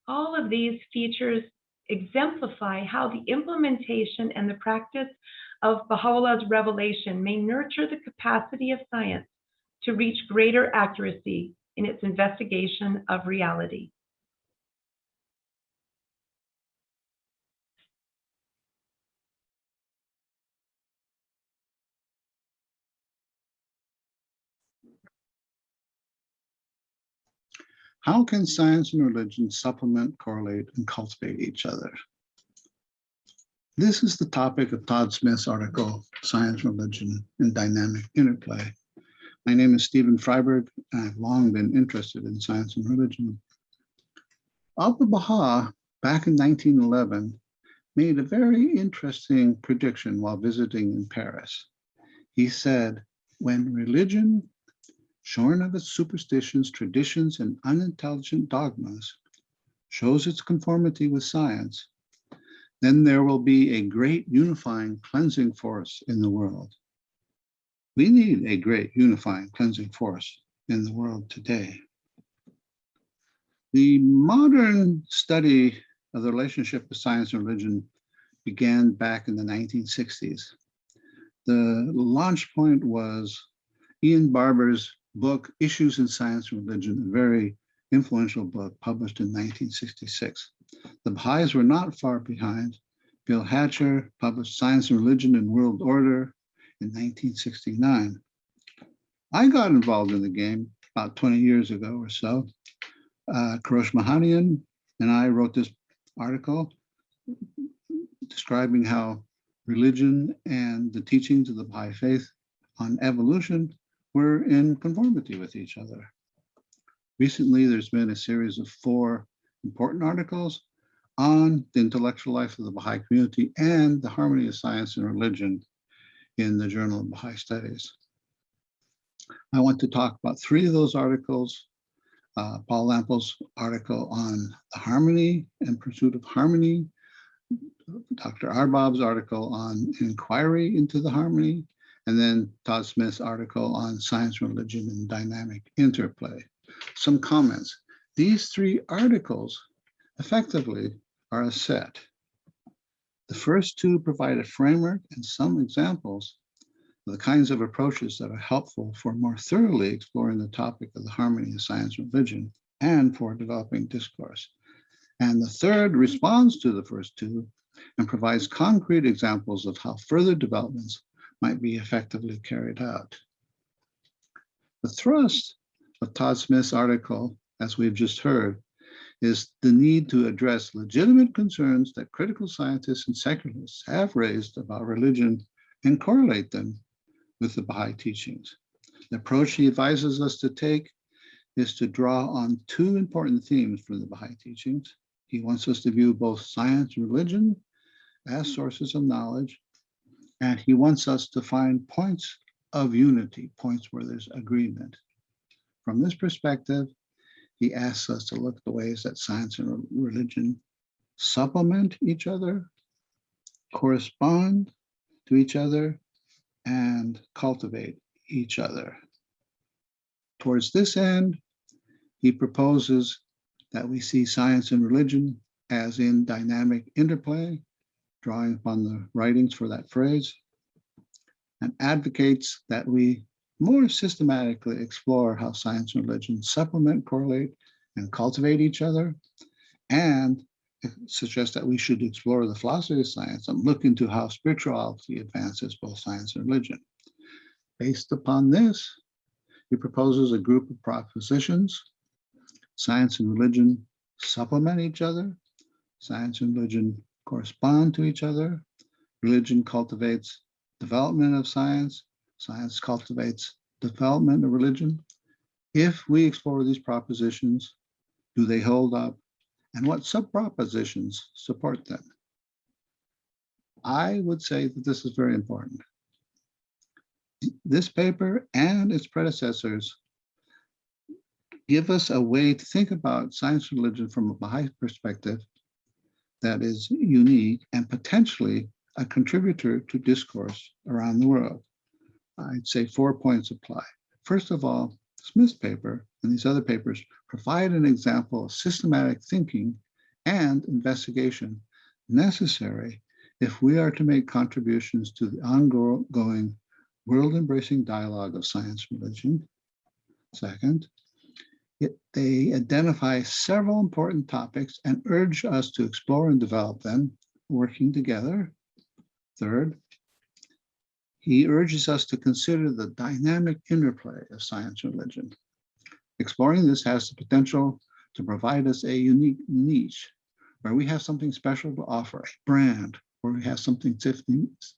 All of these features exemplify how the implementation and the practice of Baha'u'llah's revelation may nurture the capacity of science to reach greater accuracy in its investigation of reality. How can science and religion supplement, correlate, and cultivate each other? This is the topic of Todd Smith's article, Science, Religion, and Dynamic Interplay. My name is Stephen Friberg, and I've long been interested in science and religion. Abdul Baha, back in 1911, made a very interesting prediction while visiting in Paris. He said, when religion, shorn of its superstitions, traditions, and unintelligent dogmas, shows its conformity with science, then there will be a great unifying cleansing force in the world. We need a great unifying cleansing force in the world today. The modern study of the relationship of science and religion began back in the 1960s. The launch point was Ian Barber's book, Issues in Science and Religion, a very influential book published in 1966. The Baha'is were not far behind. Bill Hatcher published Science and Religion and World Order in 1969. I got involved in the game about 20 years ago or so. Kourosh Mahanian and I wrote this article describing how religion and the teachings of the Baha'i faith on evolution were in conformity with each other. Recently, there's been a series of 4 important articles on the intellectual life of the Baha'i community and the harmony of science and religion in the Journal of Baha'i Studies. I want to talk about 3 of those articles. Paul Lampel's article on the harmony and pursuit of harmony, Dr. Arbab's article on inquiry into the harmony, and then Todd Smith's article on science, religion, and dynamic interplay. Some comments. These 3 articles effectively are a set. The first 2 provide a framework and some examples of the kinds of approaches that are helpful for more thoroughly exploring the topic of the harmony of science and religion and for developing discourse. And the third responds to the first 2 and provides concrete examples of how further developments might be effectively carried out. The thrust of Todd Smith's article, as we've just heard, is the need to address legitimate concerns that critical scientists and secularists have raised about religion and correlate them with the Baha'i teachings. The approach he advises us to take is to draw on two important themes for the Baha'i teachings. He wants us to view both science and religion as sources of knowledge, and he wants us to find points of unity, points where there's agreement. From this perspective, he asks us to look at the ways that science and religion supplement each other, correspond to each other, and cultivate each other. Towards this end, he proposes that we see science and religion as in dynamic interplay, drawing upon the writings for that phrase, and advocates that we more systematically explore how science and religion supplement, correlate, and cultivate each other, and suggests that we should explore the philosophy of science and look into how spirituality advances both science and religion. Based upon this, he proposes a group of propositions. Science and religion supplement each other. Science and religion correspond to each other. Religion cultivates development of science. Science cultivates development of religion. If we explore these propositions, do they hold up? And what sub-propositions support them? I would say that this is very important. This paper and its predecessors give us a way to think about science and religion from a Baha'i perspective that is unique and potentially a contributor to discourse around the world. I'd say 4 points apply. First of all, Smith's paper and these other papers provide an example of systematic thinking and investigation necessary if we are to make contributions to the ongoing world-embracing dialogue of science and religion. Second, they identify several important topics and urge us to explore and develop them, working together. Third, he urges us to consider the dynamic interplay of science and religion. Exploring this has the potential to provide us a unique niche where we have something special to offer, a brand, where we have something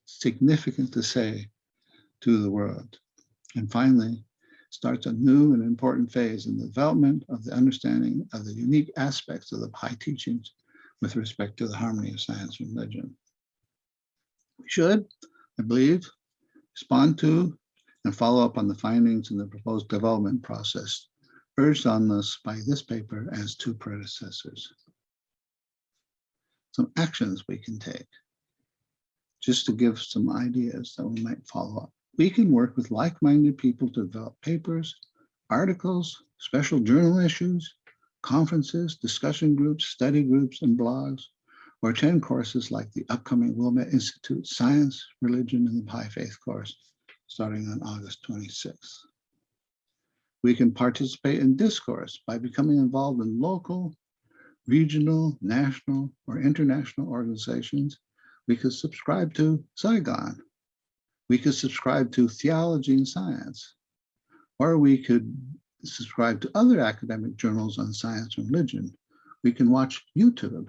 significant to say to the world. And finally, starts a new and important phase in the development of the understanding of the unique aspects of the Baha'i teachings with respect to the harmony of science and religion. We should, I believe, respond to and follow up on the findings in the proposed development process urged on us by this paper as two predecessors. Some actions we can take, just to give some ideas that we might follow up. We can work with like-minded people to develop papers, articles, special journal issues, conferences, discussion groups, study groups, and blogs, or attend courses like the upcoming Wilmette Institute Science, Religion, and the Baha'i Faith course, starting on August 26th. We can participate in discourse by becoming involved in local, regional, national, or international organizations. We could subscribe to Saigon. We could subscribe to Theology and Science, or we could subscribe to other academic journals on science and religion. We can watch YouTube,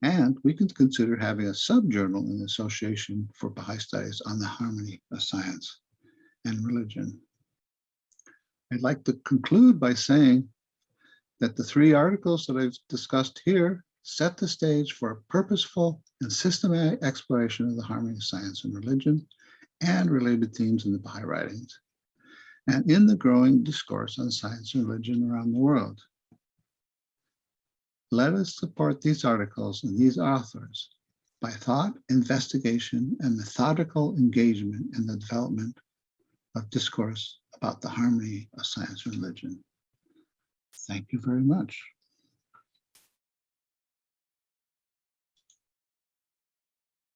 and we can consider having a sub-journal in the Association for Baha'i Studies on the harmony of science and religion. I'd like to conclude by saying that the three articles that I've discussed here set the stage for a purposeful and systematic exploration of the harmony of science and religion and related themes in the Baha'i writings, and in the growing discourse on science and religion around the world. Let us support these articles and these authors by thought, investigation, and methodical engagement in the development of discourse about the harmony of science and religion. Thank you very much.